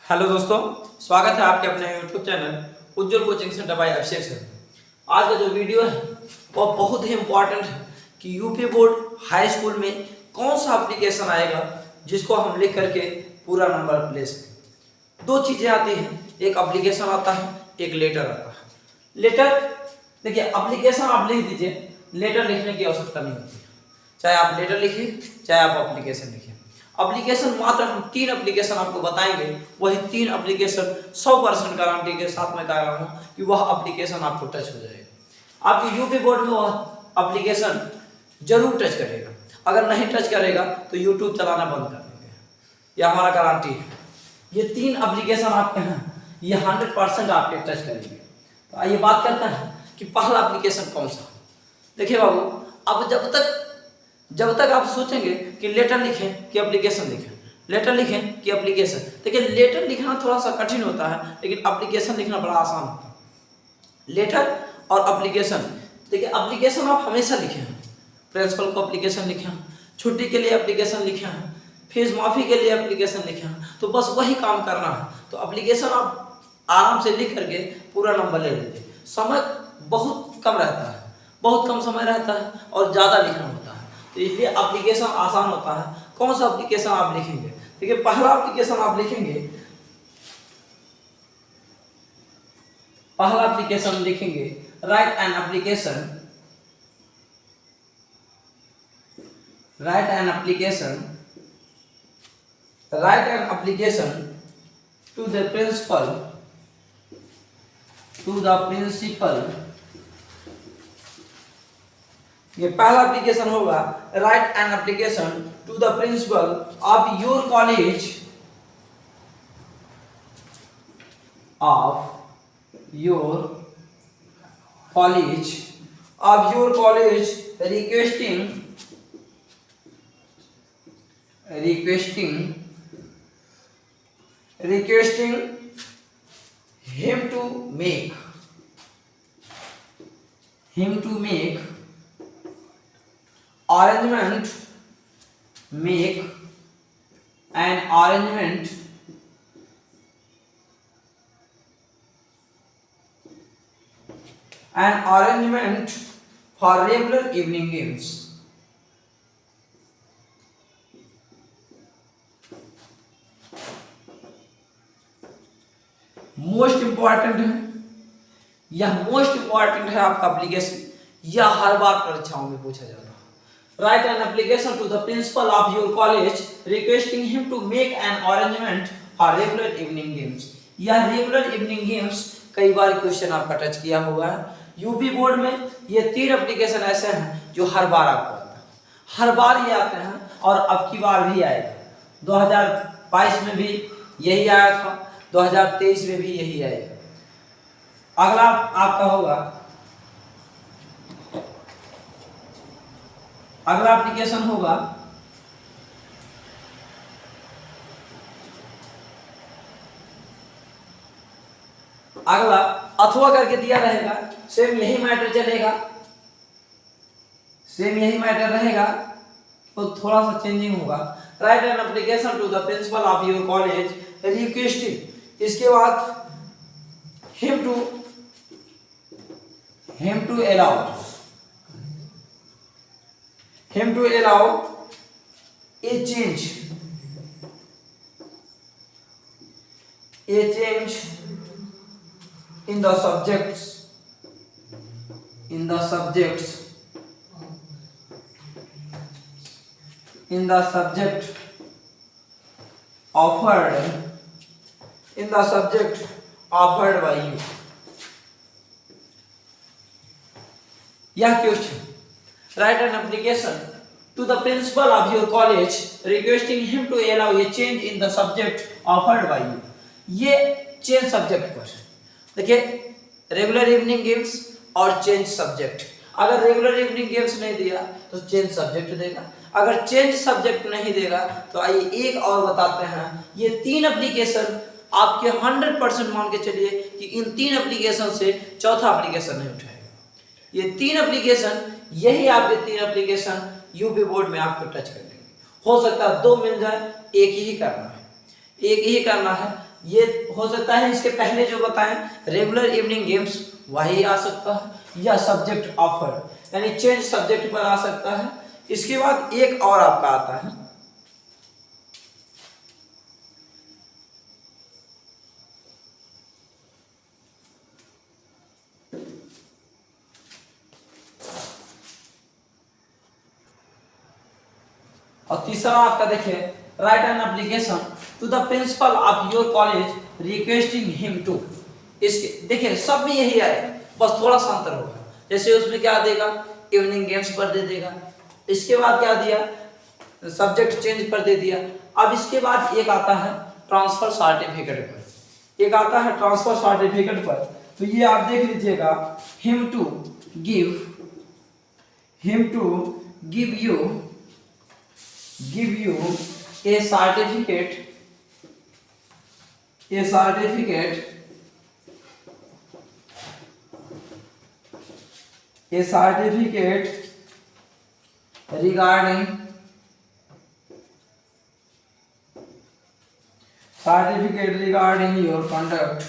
Hello दोस्तों, स्वागत है आपके अपने यूट्यूब चैनल उज्जवल कोचिंग सेंटर बाय अभिषेक सर। आज का जो वीडियो है वो बहुत ही इम्पोर्टेंट है कि यूपी बोर्ड हाई स्कूल में कौन सा एप्लीकेशन आएगा जिसको हम लिख करके पूरा नंबर ले सकें। दो चीज़ें आती हैं, एक एप्लीकेशन आता है, एक लेटर आता है। लेटर देखिए, एप्लीकेशन आप लिख दीजिए, लेटर लिखने की आवश्यकता नहीं होती। चाहे आप लेटर लिखिए चाहे आप एप्लीकेशन लिखिए। एप्लीकेशन मात्र हम 3 एप्लीकेशन आपको बताएंगे, वही 3 एप्लीकेशन 100% गारंटी के साथ में कह रहा हूँ कि वह एप्लीकेशन आपको टच हो जाएगा। आपके यूपी बोर्ड में वह एप्लीकेशन जरूर टच करेगा। अगर नहीं टच करेगा तो यूट्यूब चलाना बंद कर देंगे, यह हमारा गारंटी है। ये 3 एप्लीकेशन आपके हैं, ये 100% आपके टच करेंगे। तो आइए बात करते हैं कि पहला एप्लीकेशन कौन सा। देखिए बाबू, अब जब तक आप सोचेंगे कि लेटर लिखें कि एप्लीकेशन लिखें, लेटर लिखें कि एप्लीकेशन, देखिए लेटर लिखना थोड़ा सा कठिन होता है, लेकिन एप्लीकेशन लिखना बड़ा आसान होता है। लेटर और एप्लीकेशन, देखिए एप्लीकेशन आप हमेशा लिखें, प्रिंसिपल को एप्लीकेशन लिखें, छुट्टी के लिए एप्लीकेशन लिखें, फीस माफ़ी के लिए एप्लीकेशन लिखें, तो बस वही काम करना है। तो एप्लीकेशन आप आराम से लिख करके पूरा नंबर ले लीजिए। समय बहुत कम रहता है, बहुत कम समय रहता है और ज़्यादा लिखना होता है, तो इसलिए एप्लीकेशन आसान होता है। कौन सा एप्लीकेशन आप लिखेंगे? देखिए पहला एप्लीकेशन आप लिखेंगे, पहला एप्लीकेशन लिखेंगे write an application, write an application, write an application to the principal, to the principal. ये पहला एप्लीकेशन होगा, write an application to the principal of your college, of your college, of your college requesting him to make arrangement, make an arrangement for regular evening games. Most important है, यह most important है आपका application, यह हर बार परीक्षाओं में पूछा जाता है। Write an application to the principal of your college requesting him to make an arrangement for regular evening games. यह रेगुलर इवनिंग गेम्स कई बार क्वेश्चन आपका टच किया हुआ है यूपी बोर्ड में। ये 3 एप्लीकेशन ऐसे हैं जो हर बार आपको आता है, हर बार ये आते हैं और अब की बार भी आएगा। 2022 में भी यही आया था, 2023 में भी यही आएगा। अगला आपका होगा, अगला एप्लीकेशन होगा अगला अथवा करके दिया रहेगा, सेम यही मैटर चलेगा, सेम यही मैटर रहेगा, तो थोड़ा सा चेंजिंग होगा। Write an application to the principal of your college requesting, इसके बाद him to allow a change in the subjects offered by you। यह question, write an application to the principal of your college requesting him to allow a change in the subject offered by you. ये change subject पर, देखिए regular evening games और change subject. अगर regular evening games नहीं दिया तो change subject देगा, अगर चेंज सब्जेक्ट नहीं देगा तो आइए एक और बताते हैं। ये 3 एप्लीकेशन आपके 100% मान के चलिए कि इन 3 एप्लीकेशन से चौथा एप्लीकेशन नहीं उठाएगा। ये 3 एप्लीकेशन, यही आपके 3 एप्लीकेशन यूपी बोर्ड में आपको टच कर देंगे। हो सकता है 2 मिल जाए, एक ही करना है, एक ही करना है। ये हो सकता है इसके पहले जो बताएं रेगुलर इवनिंग गेम्स वही आ सकता है, या सब्जेक्ट ऑफर यानी चेंज सब्जेक्ट पर आ सकता है। इसके बाद एक और आपका आता है और तीसरा आपका देखिए write an application to the principal of your college requesting him to. इसके देखिए सब में यही आएगा, बस थोड़ा सा अंतर होगा। जैसे उसमें क्या देगा, इवनिंग गेम्स पर दे देगा, इसके बाद क्या दिया, सब्जेक्ट चेंज पर दे दिया। अब इसके बाद एक आता है ट्रांसफर सर्टिफिकेट पर, एक आता है ट्रांसफर सर्टिफिकेट पर। तो ये आप देख लीजिएगा, him to give you a certificate regarding your conduct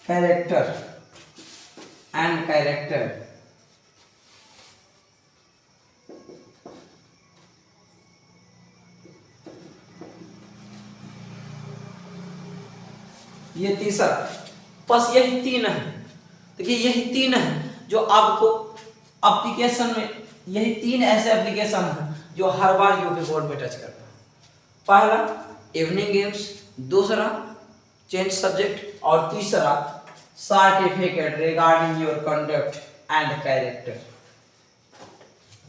character ये तीसरा, बस यही तीन है। देखिए यही तीन है जो आपको एप्लीकेशन में, यही तीन ऐसे एप्लीकेशन हैं जो हर बार यूपी बोर्ड में टच करता है। पहला इवनिंग गेम्स, दूसरा चेंज सब्जेक्ट और तीसरा certificate regarding your conduct and character.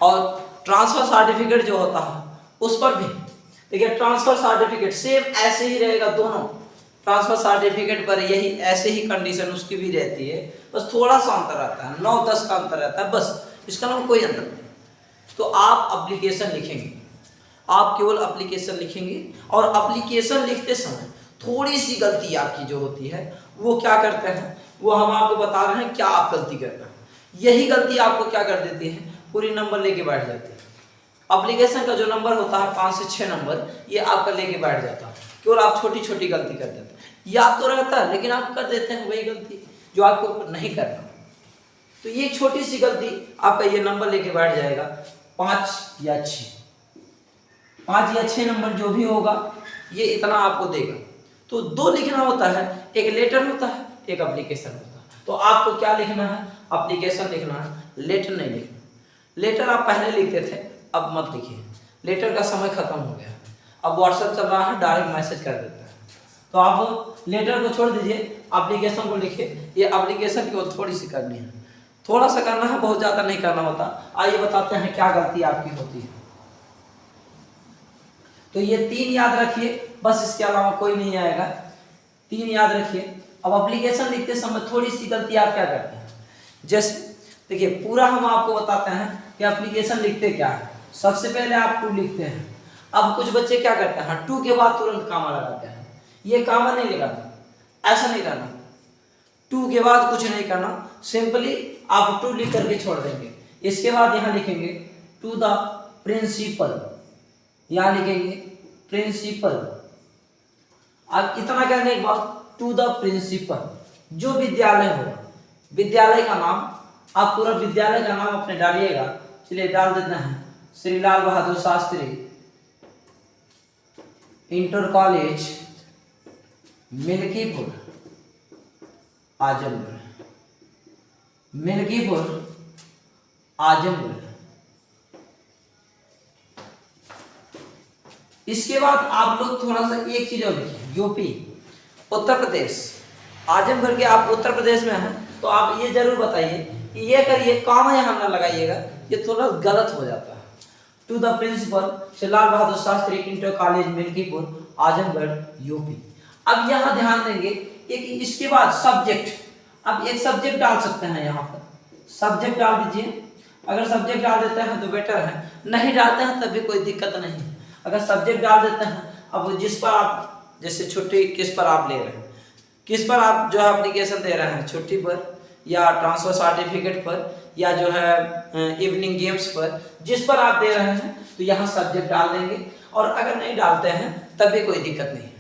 और ट्रांसफर सर्टिफिकेट जो होता है उस पर भी देखिए, ट्रांसफर सर्टिफिकेट सेम ऐसे ही रहेगा दोनों। ट्रांसफर सर्टिफिकेट पर यही ऐसे ही कंडीशन उसकी भी रहती है, बस थोड़ा सा अंतर आता है, 9-10 का अंतर रहता है, बस इसका नाम कोई अंतर नहीं। तो आप एप्लीकेशन लिखेंगे, आप केवल एप्लीकेशन लिखेंगे और एप्लीकेशन लिखते समय थोड़ी सी गलती आपकी जो होती है वो क्या करते हैं, वो हम आपको बता रहे हैं क्या आप गलती करते हैं। यही गलती आपको क्या कर देती है, पूरी नंबर लेके बैठ जाती है। एप्लीकेशन का जो नंबर होता है 5 से 6 नंबर, ये आपका लेके बैठ जाता है, केवल आप छोटी छोटी गलती कर देते हैं। याद तो रहता है लेकिन आप कर देते हैं वही गलती जो आपको नहीं करना। तो ये छोटी सी गलती आपका ये नंबर लेके बैठ जाएगा 5 या 6, 5 या 6 नंबर जो भी होगा ये इतना आपको देगा। तो 2 लिखना होता है, एक लेटर होता है, एक एप्लीकेशन होता है। तो आपको क्या लिखना है, एप्लीकेशन लिखना है, लेटर नहीं लिखना। लेटर आप पहले लिखते थे, अब मत लिखिए, लेटर का समय खत्म हो गया। अब व्हाट्सएप चल रहा है, डायरेक्ट मैसेज कर देता है। तो आप लेटर को छोड़ दीजिए, एप्लीकेशन को लिखिए। ये एप्लीकेशन की थोड़ी सी करनी है, थोड़ा सा करना है, बहुत ज़्यादा नहीं करना होता। आइए बताते हैं क्या गलती आपकी होती है। तो ये 3 याद रखिए, बस इसके अलावा कोई नहीं आएगा। 3 याद रखिए। अब एप्लीकेशन लिखते समय थोड़ी सी गलती आप क्या करते हैं, जैसे देखिए पूरा हम आपको बताते हैं कि एप्लीकेशन लिखते क्या है। सबसे पहले आप टू लिखते हैं। अब कुछ बच्चे क्या करते हैं, टू के बाद तुरंत कामा लगाते हैं। ये कामा नहीं लगाना, ऐसा नहीं करना। टू के बाद कुछ नहीं करना, सिंपली आप टू लिख करके छोड़ देंगे। इसके बाद यहाँ लिखेंगे टू द प्रिंसिपल, यहाँ लिखेंगे प्रिंसिपल। अब इतना करने के बाद टू द प्रिंसिपल, जो विद्यालय होगा, विद्यालय का नाम, आप पूरा विद्यालय का नाम अपने डालिएगा। चलिए डाल देते हैं, श्री लाल बहादुर शास्त्री इंटर कॉलेज मिल्कीपुर आजमगढ़, मिल्कीपुर आजमगढ़। इसके बाद आप लोग थोड़ा सा एक चीज और लिखिए, यूपी उत्तर प्रदेश, आजमगढ़ के आप उत्तर प्रदेश में हैं, तो आप ये जरूर बताइए कि ये करिए, कामा यहाँ ना लगाइएगा, ये थोड़ा गलत हो जाता है। To the principal Shri Lal Bahadur Shastri inter college Milkipur Azamgarh UP. अब यहाँ ध्यान देंगे एक, इसके बाद सब्जेक्ट, अब एक सब्जेक्ट डाल सकते हैं, यहाँ पर सब्जेक्ट डाल दीजिए। अगर सब्जेक्ट डाल देते हैं तो बेटर है, नहीं डालते हैं तब भी कोई दिक्कत नहीं। अगर सब्जेक्ट डाल देते हैं, अब जिस पर आप, जैसे छुट्टी किस पर आप ले रहे हैं, किस पर आप जो एप्लीकेशन दे रहे हैं, छुट्टी पर या ट्रांसफर सर्टिफिकेट पर या जो है इवनिंग गेम्स पर, जिस पर आप दे रहे हैं तो यहाँ सब्जेक्ट डाल देंगे, और अगर नहीं डालते हैं तब भी कोई दिक्कत नहीं है।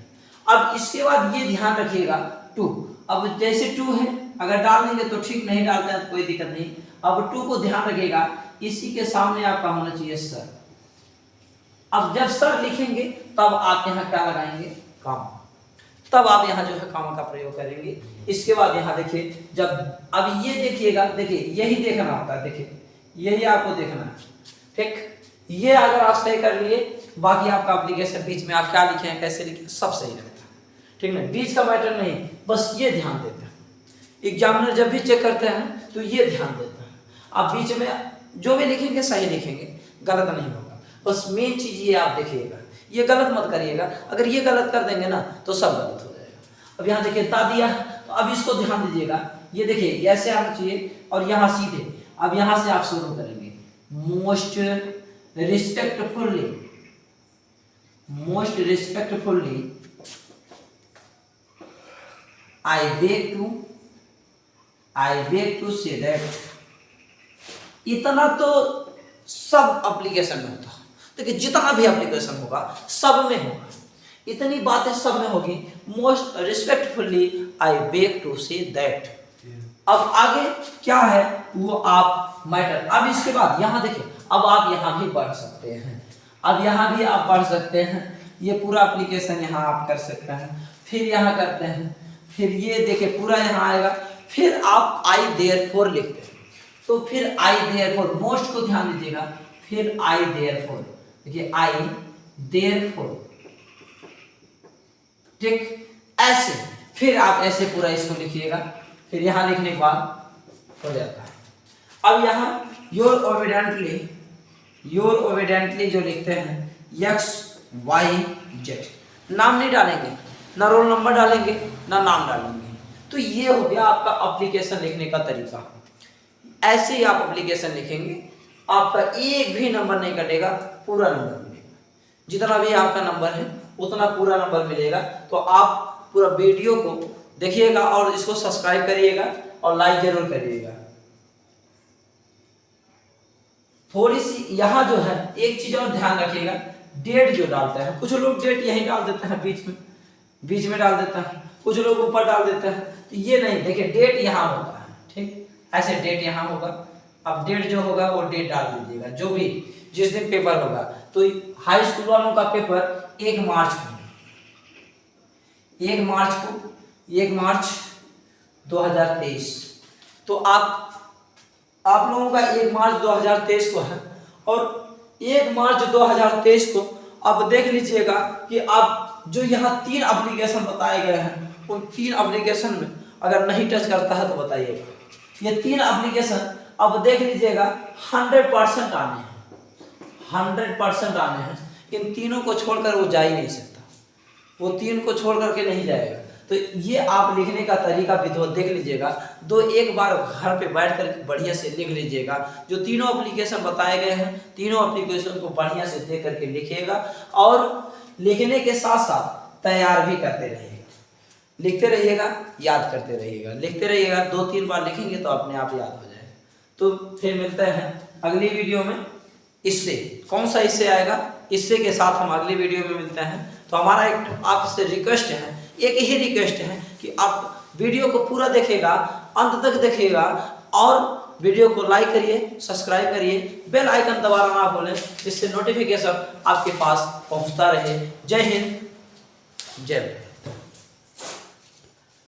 अब इसके बाद ये ध्यान रखिएगा टू, अब जैसे टू है अगर डाल देंगे तो ठीक, नहीं डालते हैं तो कोई दिक्कत नहीं। अब टू को ध्यान रखिएगा, इसी के सामने आपका होना चाहिए सर। अब जब सर लिखेंगे तब आप यहाँ क्या लगाएंगे, कॉमा, तब आप यहाँ जो है कॉमा का प्रयोग करेंगे। इसके बाद यहाँ देखिए, जब अब ये देखिएगा, देखिए यही देखना होता है, देखिए यही आपको देखना है, ठीक। ये अगर आप सही कर लिए, बाकी आपका एप्लीकेशन बीच में आप क्या लिखे हैं, कैसे लिखे, सब सही रहता है, ठीक ना। बीच का मैटर नहीं, बस ये ध्यान देते हैं। एग्जामिनर जब भी चेक करते हैं तो ये ध्यान देते हैं, आप बीच में जो भी लिखेंगे सही लिखेंगे, गलत नहीं होगा। बस मेन चीज ये आप देखिएगा, ये गलत मत करिएगा, अगर ये गलत कर देंगे ना तो सब गलत हो जाएगा। अब यहाँ देखिए ता दिया, तो अब इसको ध्यान दीजिएगा, ये देखिए ऐसे आना चाहिए और यहाँ सीधे। अब यहाँ से आप शुरू करेंगे, most respectfully, most respectfully I beg to say that. इतना तो सब एप्लीकेशन में होता है, देखिए जितना भी एप्लीकेशन होगा सब में होगा, इतनी बातें सब में होगी। Most respectfully I beg to say that. अब आगे क्या है वो आप मैटर। अब इसके बाद यहाँ देखिए, अब आप यहाँ भी बढ़ सकते हैं, अब यहाँ भी आप बढ़ सकते हैं, ये पूरा एप्लीकेशन यहाँ आप कर सकते हैं, फिर यहाँ करते हैं, फिर ये देखिए पूरा यहाँ आएगा, फिर आप आई देयरफॉर लिखते हैं, तो फिर आई देयरफॉर, मोस्ट को ध्यान दीजिएगा, फिर आई देयरफॉर, देखिए आई देयरफॉर, ठीक, ऐसे फिर आप ऐसे पूरा इसको लिखिएगा, फिर यहाँ लिखने के बाद हो जाता है। अब यहाँ योर ओबिडेंटली जो लिखते हैं एक्स वाई जेड, नाम नहीं डालेंगे, ना रोल नंबर डालेंगे, ना नाम डालेंगे। तो ये हो गया आपका एप्लीकेशन लिखने का तरीका। ऐसे ही आप एप्लीकेशन लिखेंगे, आपका एक भी नंबर नहीं कटेगा, पूरा नंबर मिलेगा, जितना भी आपका नंबर है उतना पूरा नंबर मिलेगा। तो आप पूरा वीडियो को देखिएगा और इसको सब्सक्राइब करिएगा और लाइक जरूर करिएगा। थोड़ी सी यहाँ जो है एक चीज और ध्यान रखिएगा, डेट जो डालते हैं, कुछ लोग डेट यहीं डाल देते हैं, बीच में डाल देते हैं, कुछ लोग ऊपर डाल देते हैं, तो ये नहीं, देखिए डेट यहाँ होता है, ठीक, ऐसे डेट यहाँ होगा। अब डेट जो होगा वो डेट डाल दीजिएगा, जो भी जिस दिन पेपर होगा। तो हाई स्कूल वालों का पेपर 1 मार्च 2023, तो आप लोगों का 1 मार्च 2023 को है, और 1 मार्च 2023 को अब देख लीजिएगा कि आप जो यहाँ 3 एप्लीकेशन बताए गए हैं, उन 3 एप्लीकेशन में अगर नहीं टच करता है तो बताइएगा। ये 3 एप्लीकेशन अब देख लीजिएगा 100% आने हैं, 100% आने हैं। इन तीनों को छोड़कर वो जा ही नहीं सकता, वो 3 को छोड़ करके नहीं जाएगा। तो ये आप लिखने का तरीका भी तो देख लीजिएगा, एक बार घर पे बैठ कर बढ़िया से लिख लीजिएगा। जो तीनों एप्लीकेशन बताए गए हैं, तीनों एप्लीकेशन को बढ़िया से देख करके लिखिएगा, और लिखने के साथ साथ तैयार भी करते रहिएगा, लिखते रहिएगा, याद करते रहिएगा, लिखते रहिएगा। 2-3 बार लिखेंगे तो अपने आप याद हो जाएगा। तो फिर मिलते हैं अगली वीडियो में। इससे कौन सा इससे आएगा, इससे के साथ हम अगली वीडियो में मिलते हैं। तो हमारा एक आपसे रिक्वेस्ट है, एक ही रिक्वेस्ट है कि आप वीडियो को पूरा देखिएगा, अंत तक देखिएगा, और वीडियो को लाइक करिए, सब्सक्राइब करिए, बेल आइकन दबाना ना भूलें, जिससे नोटिफिकेशन आपके पास पहुंचता रहे। जय हिंद, जय भारत।